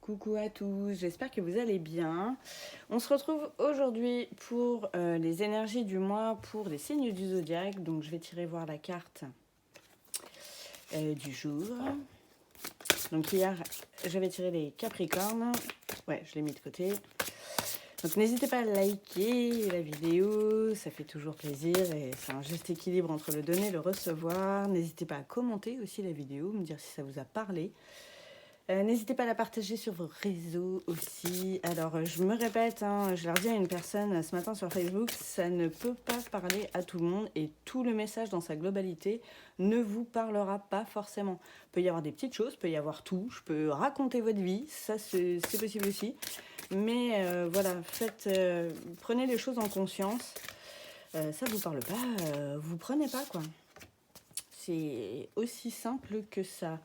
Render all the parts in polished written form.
Coucou à tous, j'espère que vous allez bien. On se retrouve aujourd'hui pour les énergies du mois pour les signes du zodiaque. Donc je vais tirer voir la carte du jour. Donc hier, j'avais tiré les Capricornes. Ouais, je l'ai mis de côté. Donc n'hésitez pas à liker la vidéo, ça fait toujours plaisir et c'est un juste équilibre entre le donner et le recevoir. N'hésitez pas à commenter aussi la vidéo, me dire si ça vous a parlé. N'hésitez pas à la partager sur vos réseaux aussi. Alors, je me répète, hein, je l'ai redit à une personne ce matin sur Facebook, ça ne peut pas parler à tout le monde et tout le message dans sa globalité ne vous parlera pas forcément. Il peut y avoir des petites choses, il peut y avoir tout. Je peux raconter votre vie, ça c'est possible aussi. Mais voilà, prenez les choses en conscience. Ça vous parle pas, vous prenez pas quoi. C'est aussi simple que ça.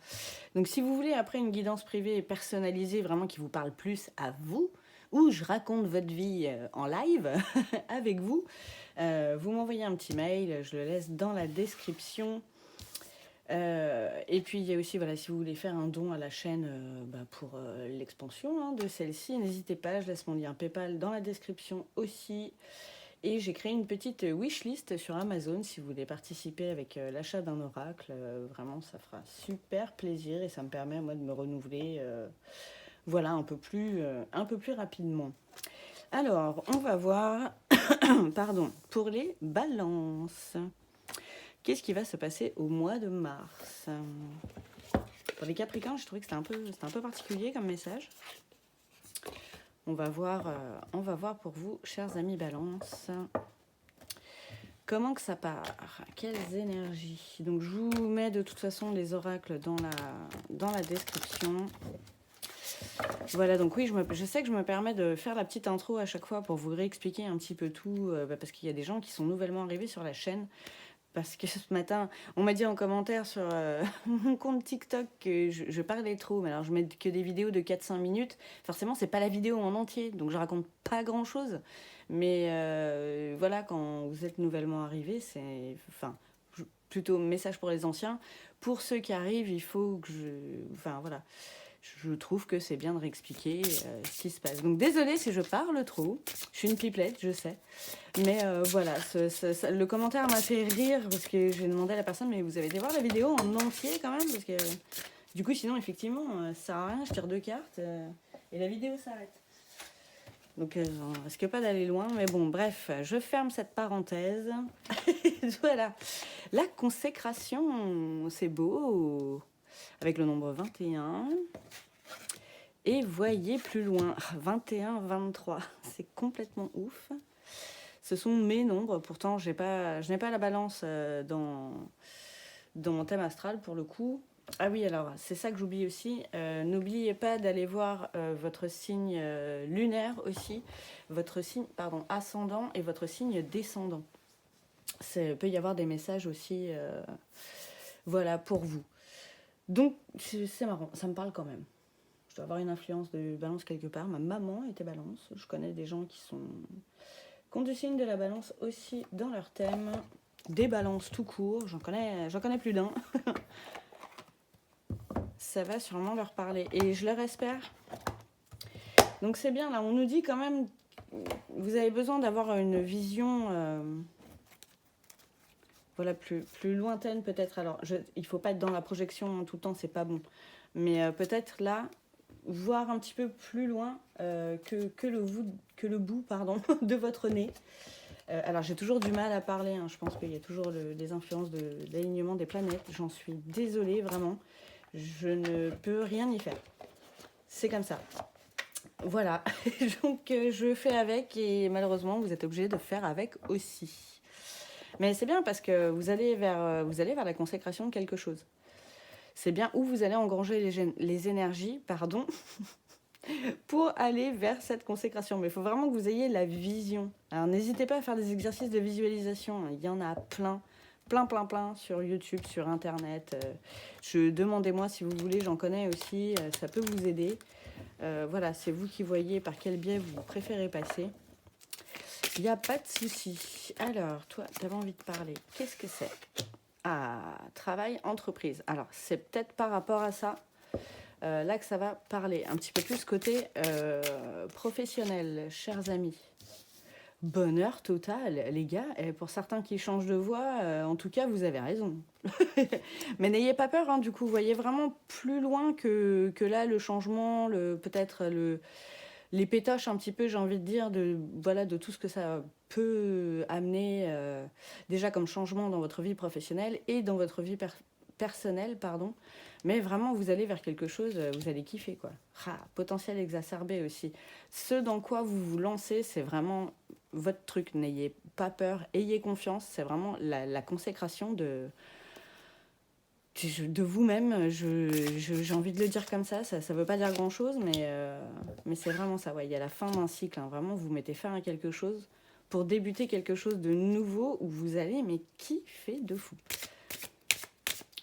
Donc si vous voulez après une guidance privée personnalisée, vraiment qui vous parle plus à vous, où je raconte votre vie en live avec vous, vous m'envoyez un petit mail, je le laisse dans la description. Et puis il y a aussi, voilà, si vous voulez faire un don à la chaîne pour l'expansion de celle-ci, n'hésitez pas, je laisse mon lien PayPal dans la description aussi. Et j'ai créé une petite wishlist sur Amazon si vous voulez participer avec l'achat d'un oracle. Vraiment, ça fera super plaisir et ça me permet, moi, de me renouveler voilà, un peu plus rapidement. Alors, on va voir, pardon, pour les balances. Qu'est-ce qui va se passer au mois de mars? Pour les Capricornes, je trouvais que c'était un peu particulier comme message. On va voir pour vous, chers amis Balance, comment que ça part, quelles énergies. Donc je vous mets de toute façon les oracles dans la description. Voilà, donc oui, je sais que je me permets de faire la petite intro à chaque fois pour vous réexpliquer un petit peu tout, parce qu'il y a des gens qui sont nouvellement arrivés sur la chaîne. Parce que ce matin, on m'a dit en commentaire sur mon compte TikTok que je parlais trop. Mais alors, je mets que des vidéos de 4-5 minutes. Forcément, c'est pas la vidéo en entier. Donc, je raconte pas grand-chose. Mais voilà, quand vous êtes nouvellement arrivé, c'est... Enfin, plutôt message pour les anciens. Pour ceux qui arrivent, il faut que je... Enfin, voilà. Je trouve que c'est bien de réexpliquer ce qui se passe. Donc désolée si je parle trop, je suis une pipelette, je sais. Mais voilà, le commentaire m'a fait rire parce que j'ai demandé à la personne, mais vous avez été voir la vidéo en entier quand même? Parce que du coup, sinon, effectivement, ça sert à rien, je tire 2 cartes et la vidéo s'arrête. Donc on risque pas d'aller loin, mais bon, bref, je ferme cette parenthèse. Voilà, la consécration, c'est beau, avec le nombre 21. Et voyez plus loin, 21, 23, c'est complètement ouf. Ce sont mes nombres, pourtant je n'ai pas la balance dans mon thème astral pour le coup. Ah oui, alors c'est ça que j'oublie aussi, n'oubliez pas d'aller voir votre signe lunaire aussi, votre signe ascendant et votre signe descendant. Il peut y avoir des messages aussi voilà, pour vous. Donc c'est marrant, ça me parle quand même. Je dois avoir une influence de balance quelque part. Ma maman était balance. Je connais des gens qui ont du signe de la balance aussi dans leur thème. Des balances tout court. J'en connais plus d'un. Ça va sûrement leur parler. Et je leur espère. Donc c'est bien, là, on nous dit quand même, vous avez besoin d'avoir une vision voilà, plus lointaine peut-être. Alors, il ne faut pas être dans la projection tout le temps, c'est pas bon. Mais peut-être là, voir un petit peu plus loin que le bout de votre nez. Alors j'ai toujours du mal à parler, hein. Je pense qu'il y a toujours des influences de l'alignement des planètes. J'en suis désolée, vraiment. Je ne peux rien y faire. C'est comme ça. Voilà, donc je fais avec et malheureusement vous êtes obligés de faire avec aussi. Mais c'est bien parce que vous allez vers la consécration de quelque chose. C'est bien où vous allez engranger les énergies, pour aller vers cette consécration. Mais il faut vraiment que vous ayez la vision. Alors n'hésitez pas à faire des exercices de visualisation. Il y en a plein sur YouTube, sur Internet. Demandez-moi si vous voulez, j'en connais aussi. Ça peut vous aider. Voilà, c'est vous qui voyez par quel biais vous préférez passer. Il n'y a pas de souci. Alors, toi, tu avais envie de parler. Qu'est-ce que c'est? Ah, travail, entreprise. Alors, c'est peut-être par rapport à ça. là que ça va parler. Un petit peu plus côté professionnel, chers amis. Bonheur total, les gars. Et pour certains qui changent de voix, en tout cas, vous avez raison. Mais n'ayez pas peur, hein, du coup, voyez vraiment plus loin que là, le changement, peut-être les pétoches un petit peu, j'ai envie de dire, voilà, de tout ce que ça peut amener déjà comme changement dans votre vie professionnelle et dans votre vie personnelle, pardon. Mais vraiment, vous allez vers quelque chose, vous allez kiffer, quoi. Potentiel exacerbé aussi. Ce dans quoi vous vous lancez, c'est vraiment votre truc. N'ayez pas peur, ayez confiance. C'est vraiment la consécration de vous-même. J'ai envie de le dire comme ça. Ça veut pas dire grand-chose, mais c'est vraiment ça. Ouais. Il y a la fin d'un cycle. Hein. Vraiment, vous mettez fin à quelque chose pour débuter quelque chose de nouveau où vous allez, mais kiffer de fou.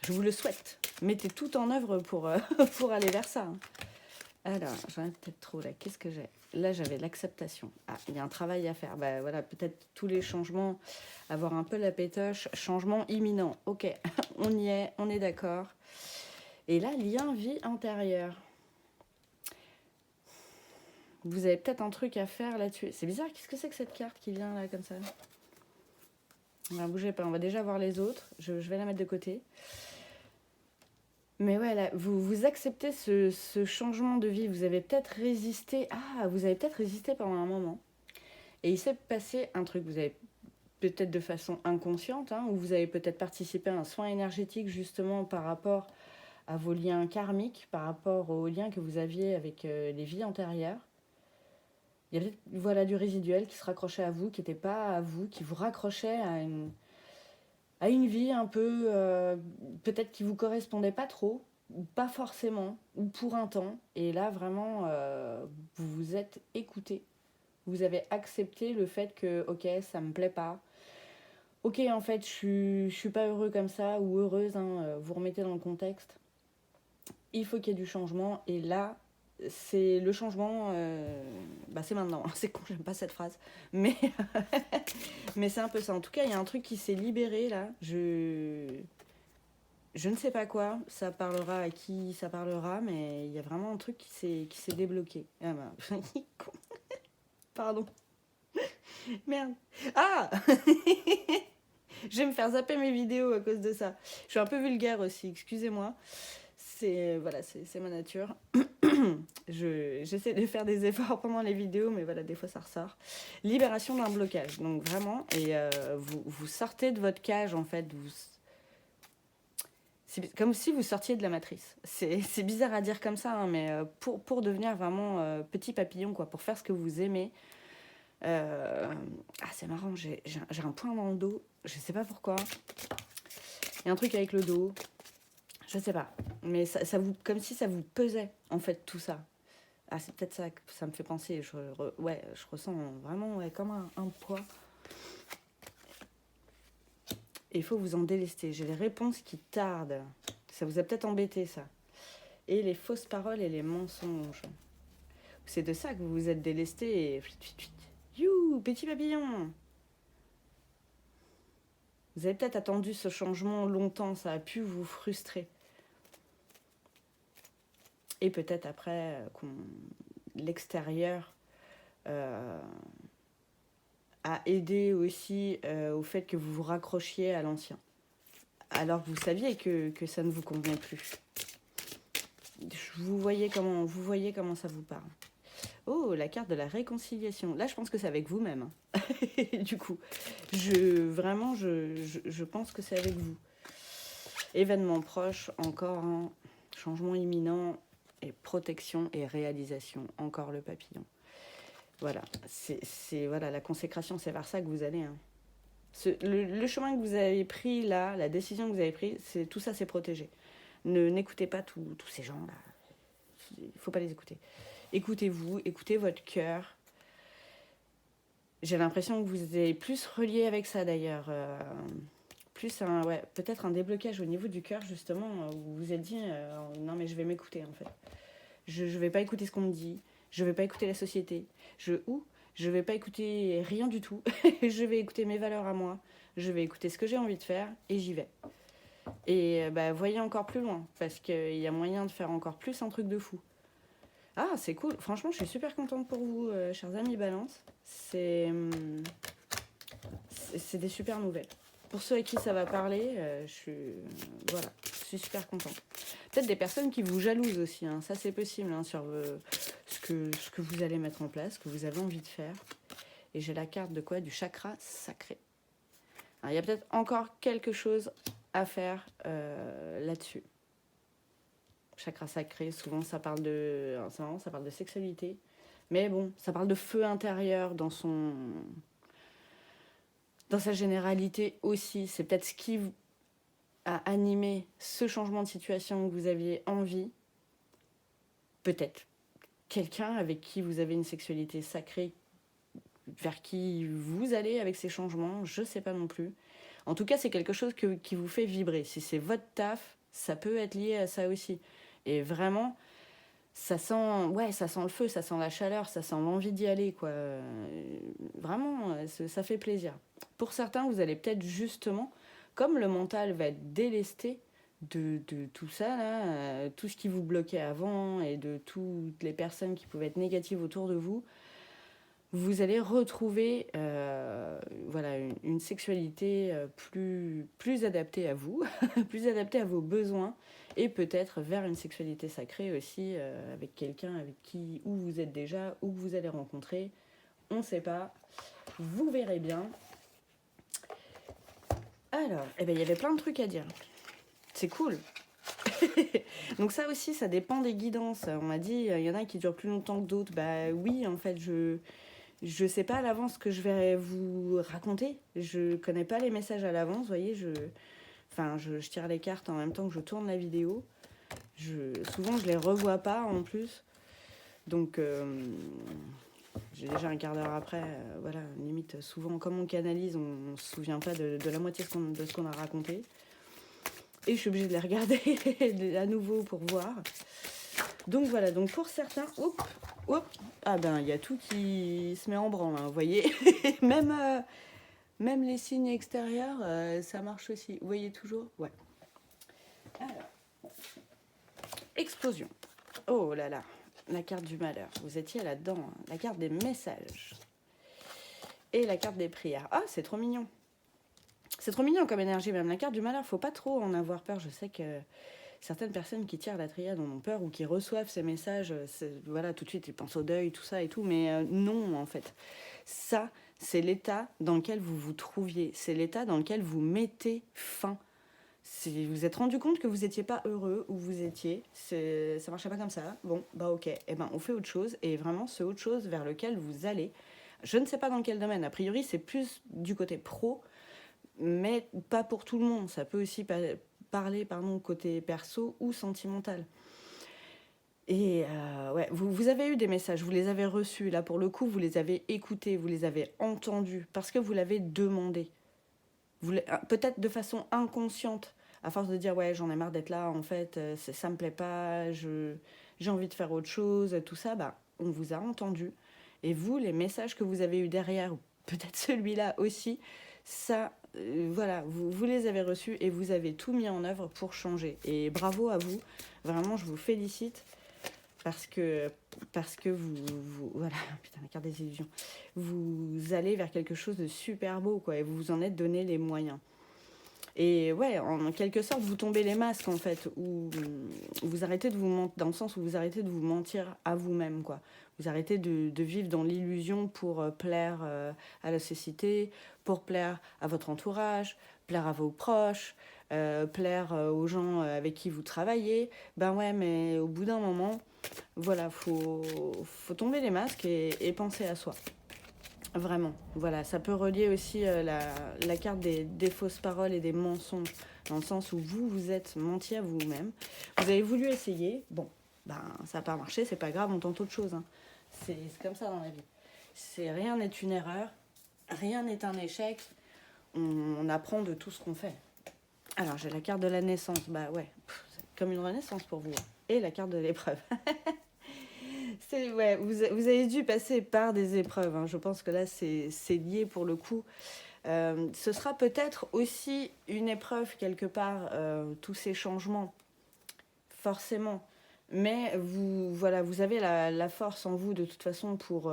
Je vous le souhaite. Mettez tout en œuvre pour aller vers ça. Hein. Alors, j'en ai peut-être trop là. Qu'est-ce que j'ai ? Là, j'avais l'acceptation. Ah, il y a un travail à faire. Bah voilà, peut-être tous les changements, avoir un peu la pétoche. Changement imminent. Ok, on y est, on est d'accord. Et là, lien vie intérieure. Vous avez peut-être un truc à faire là-dessus. C'est bizarre, qu'est-ce que c'est que cette carte qui vient là comme ça ? Bougez pas, on va déjà voir les autres. Je vais la mettre de côté. Mais ouais, là, vous acceptez ce changement de vie. Vous avez peut-être résisté. Vous avez peut-être résisté pendant un moment. Et il s'est passé un truc. Vous avez peut-être de façon inconsciente, hein, où vous avez peut-être participé à un soin énergétique justement par rapport à vos liens karmiques, par rapport aux liens que vous aviez avec les vies antérieures. Il y avait voilà, du résiduel qui se raccrochait à vous, qui n'était pas à vous, qui vous raccrochait à une vie un peu, peut-être qui ne vous correspondait pas trop, ou pas forcément, ou pour un temps. Et là, vraiment, vous vous êtes écouté. Vous avez accepté le fait que, ok, ça ne me plaît pas. Ok, en fait, je suis pas heureux comme ça, ou heureuse, hein, vous remettez dans le contexte. Il faut qu'il y ait du changement, et là, c'est le changement, c'est maintenant. C'est con, j'aime pas cette phrase. Mais, mais c'est un peu ça. En tout cas, il y a un truc qui s'est libéré, là. Je ne sais pas quoi, ça parlera à qui ça parlera, mais il y a vraiment un truc qui s'est débloqué. Ah bah, pardon. Merde. Ah Je vais me faire zapper mes vidéos à cause de ça. Je suis un peu vulgaire aussi, excusez-moi. C'est ma nature. J'essaie de faire des efforts pendant les vidéos, mais voilà, des fois ça ressort. Libération d'un blocage, donc vraiment, et vous sortez de votre cage en fait. C'est comme si vous sortiez de la matrice. C'est bizarre à dire comme ça, hein, mais pour devenir vraiment petit papillon, quoi, pour faire ce que vous aimez. C'est marrant, j'ai un point dans le dos, je sais pas pourquoi. Il y a un truc avec le dos, je sais pas. Mais ça vous, comme si ça vous pesait, en fait, tout ça. C'est peut-être ça que ça me fait penser. Je ressens vraiment comme un poids. Et il faut vous en délester. J'ai les réponses qui tardent. Ça vous a peut-être embêté, ça. Et les fausses paroles et les mensonges. C'est de ça que vous vous êtes délesté et... You, petit papillon! Vous avez peut-être attendu ce changement longtemps, ça a pu vous frustrer. Et peut-être après, l'extérieur a aidé aussi au fait que vous vous raccrochiez à l'ancien. Alors que vous saviez que ça ne vous convenait plus. Vous voyez comment ça vous parle. Oh, la carte de la réconciliation. Là, je pense que c'est avec vous-même. Du coup, je pense que c'est avec vous. Événement proche, encore un changement imminent et protection et réalisation. Encore le papillon. Voilà, c'est voilà, la consécration, c'est vers ça que vous allez. Hein. Le chemin que vous avez pris là, la décision que vous avez prise, tout ça, c'est protégé. N'écoutez pas tous ces gens-là. Il ne faut pas les écouter. Écoutez-vous, écoutez votre cœur. J'ai l'impression que vous êtes plus relié avec ça d'ailleurs. Peut-être un déblocage au niveau du cœur justement, où vous vous êtes dit non mais je vais m'écouter en fait. Je vais pas écouter ce qu'on me dit, je vais pas écouter la société, je vais pas écouter rien du tout. Je vais écouter mes valeurs à moi, je vais écouter ce que j'ai envie de faire et j'y vais. Et bah, voyez encore plus loin, parce qu'il y a moyen de faire encore plus un truc de fou. Ah, c'est cool. Franchement, je suis super contente pour vous, chers amis Balance. C'est des super nouvelles. Pour ceux à qui ça va parler, voilà, je suis super contente. Peut-être des personnes qui vous jalousent aussi, hein. Ça c'est possible, hein, sur ce que vous allez mettre en place, ce que vous avez envie de faire. Et j'ai la carte de quoi? Du chakra sacré. Alors, il y a peut-être encore quelque chose à faire là-dessus. Chakra sacré, souvent ça parle de... Alors, c'est marrant, ça parle de sexualité. Mais bon, ça parle de feu intérieur dans sa généralité aussi. C'est peut-être ce qui a animé ce changement de situation que vous aviez envie. Peut-être quelqu'un avec qui vous avez une sexualité sacrée, vers qui vous allez avec ces changements, je ne sais pas non plus. En tout cas, c'est quelque chose qui vous fait vibrer. Si c'est votre taf, ça peut être lié à ça aussi. Et vraiment, ça sent le feu, ça sent la chaleur, ça sent l'envie d'y aller, quoi. Vraiment, ça fait plaisir. Pour certains, vous allez peut-être justement, comme le mental va être délesté de tout ça, là, tout ce qui vous bloquait avant et de toutes les personnes qui pouvaient être négatives autour de vous, vous allez retrouver voilà, une sexualité plus adaptée à vous, plus adaptée à vos besoins, et peut-être vers une sexualité sacrée aussi, avec quelqu'un avec qui ou vous êtes déjà, ou que vous allez rencontrer. On ne sait pas. Vous verrez bien. Alors, il y avait plein de trucs à dire. C'est cool. Donc ça aussi, ça dépend des guidances. On m'a dit, il y en a qui durent plus longtemps que d'autres. Bah oui, en fait, je sais pas à l'avance ce que je vais vous raconter. Je connais pas les messages à l'avance, vous voyez. Je tire les cartes en même temps que je tourne la vidéo. Souvent, je les revois pas en plus. Donc, j'ai déjà un quart d'heure après. Voilà, limite, souvent, comme on canalise, on se souvient pas de la moitié de ce qu'on a raconté. Et je suis obligée de les regarder à nouveau pour voir. Donc voilà, donc pour certains, ah ben il y a tout qui se met en branle, hein, vous voyez. Même les signes extérieurs, ça marche aussi. Vous voyez toujours? Ouais. Alors, explosion. Oh là là, la carte du malheur. Vous étiez là-dedans, hein. La carte des messages. Et la carte des prières. Ah, c'est trop mignon. C'est trop mignon comme énergie, même la carte du malheur. Faut pas trop en avoir peur. Je sais que certaines personnes qui tirent la triade en ont peur ou qui reçoivent ces messages, voilà, tout de suite ils pensent au deuil, tout ça et tout, mais non en fait. Ça, c'est l'état dans lequel vous vous trouviez, c'est l'état dans lequel vous mettez fin. Si vous êtes rendu compte que vous n'étiez pas heureux où vous étiez, ça marchait pas comme ça, bon, bah ok, on fait autre chose, et vraiment ce autre chose vers lequel vous allez, je ne sais pas dans quel domaine, a priori c'est plus du côté pro, mais pas pour tout le monde, ça peut aussi parler côté perso ou sentimental. Et ouais, vous avez eu des messages, vous les avez reçus, là pour le coup, vous les avez écoutés, vous les avez entendus, parce que vous l'avez demandé. Peut-être de façon inconsciente, à force de dire ouais, j'en ai marre d'être là, en fait, ça me plaît pas, j'ai envie de faire autre chose, tout ça, on vous a entendu. Et vous, les messages que vous avez eus derrière, ou peut-être celui-là aussi, ça, voilà, vous les avez reçus et vous avez tout mis en œuvre pour changer. Et bravo à vous, vraiment, je vous félicite parce que vous voilà, putain, la carte des illusions, vous allez vers quelque chose de super beau, quoi, et vous vous en êtes donné les moyens. Et ouais, en quelque sorte, vous tombez les masques, en fait, où vous arrêtez de vous mentir, dans le sens où vous arrêtez de vous mentir à vous-même, quoi. Vous arrêtez de vivre dans l'illusion pour plaire à la société, pour plaire à votre entourage, plaire à vos proches, plaire aux gens avec qui vous travaillez. Ben ouais, mais au bout d'un moment, voilà, faut tomber les masques et penser à soi. Vraiment, voilà, ça peut relier aussi la carte des fausses paroles et des mensonges, dans le sens où vous êtes menti à vous-même. Vous avez voulu essayer, bon, ça n'a pas marché, c'est pas grave, on tente autre chose, hein. C'est comme ça dans la vie. Rien n'est une erreur, rien n'est un échec, on apprend de tout ce qu'on fait. Alors, j'ai la carte de la naissance, ouais, c'est comme une renaissance pour vous, et la carte de l'épreuve. Ouais, vous avez dû passer par des épreuves, hein. Je pense que là, c'est lié pour le coup. Ce sera peut-être aussi une épreuve quelque part, tous ces changements, forcément. Mais voilà, vous avez la force en vous de toute façon pour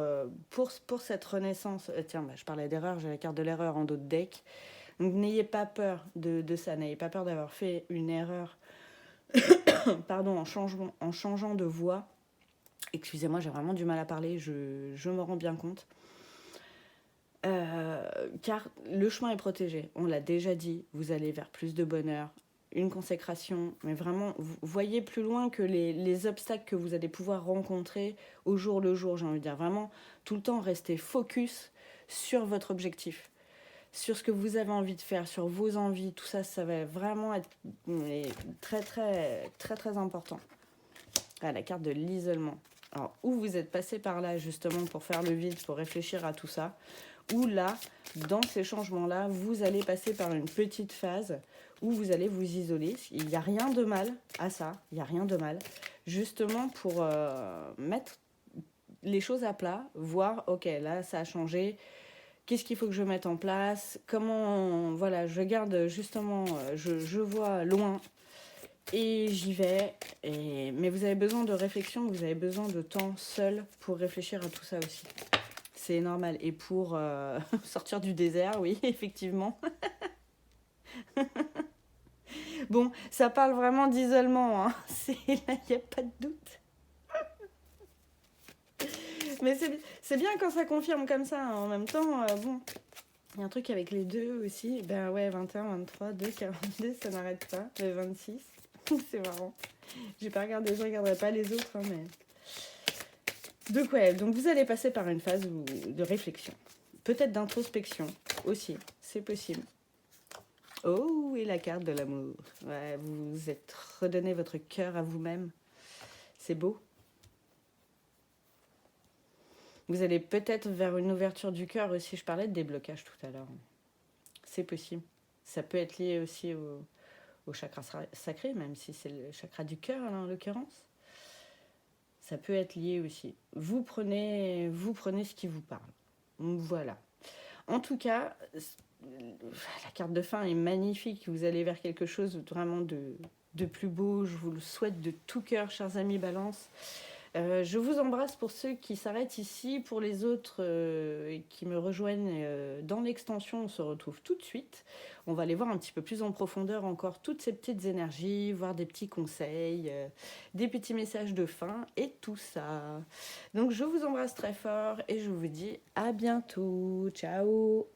cette renaissance. Tiens, bah, je parlais d'erreur, j'ai la carte de l'erreur en dos de deck. Donc n'ayez pas peur de ça, n'ayez pas peur d'avoir fait une erreur pardon, en changeant de voix. Excusez-moi, j'ai vraiment du mal à parler, je me rends bien compte. Car le chemin est protégé, on l'a déjà dit, vous allez vers plus de bonheur, une consécration, mais vraiment, vous voyez plus loin que les obstacles que vous allez pouvoir rencontrer au jour le jour, j'ai envie de dire. Vraiment, tout le temps, restez focus sur votre objectif, sur ce que vous avez envie de faire, sur vos envies, tout ça, ça va vraiment être très, très, très, très important. Ah, la carte de l'isolement. Alors, où vous êtes passé par là, justement, pour faire le vide, pour réfléchir à tout ça, ou là, dans ces changements-là, vous allez passer par une petite phase où vous allez vous isoler. Il n'y a rien de mal à ça, il n'y a rien de mal. Justement pour mettre les choses à plat, voir, ok, là, ça a changé. Qu'est-ce qu'il faut que je mette en place? Comment, voilà, je garde justement, je vois loin et j'y vais. Mais vous avez besoin de réflexion, vous avez besoin de temps seul pour réfléchir à tout ça aussi. C'est normal. Et pour sortir du désert, oui, effectivement. Bon, ça parle vraiment d'isolement, hein. Il n'y a pas de doute. Mais c'est bien quand ça confirme comme ça. Hein. En même temps, bon, il y a un truc avec les deux aussi. Ben ouais, 21, 23, 2, 42, ça n'arrête pas. Le 26, c'est marrant. J'ai pas regardé, je regarderai pas les autres, hein, mais... Donc ouais, donc vous allez passer par une phase de réflexion. Peut-être d'introspection aussi, c'est possible. Oh, et la carte de l'amour. Ouais, vous êtes redonné votre cœur à vous-même. C'est beau. Vous allez peut-être vers une ouverture du cœur aussi. Je parlais de déblocage tout à l'heure. C'est possible. Ça peut être lié aussi au chakra sacré, même si c'est le chakra du cœur en l'occurrence. Ça peut être lié aussi. Vous prenez ce qui vous parle. Voilà. En tout cas, la carte de fin est magnifique. Vous allez vers quelque chose vraiment de plus beau. Je vous le souhaite de tout cœur, chers amis Balance. Je vous embrasse pour ceux qui s'arrêtent ici. Pour les autres qui me rejoignent dans l'extension, on se retrouve tout de suite. On va aller voir un petit peu plus en profondeur encore toutes ces petites énergies, voir des petits conseils, des petits messages de fin et tout ça. Donc je vous embrasse très fort et je vous dis à bientôt. Ciao!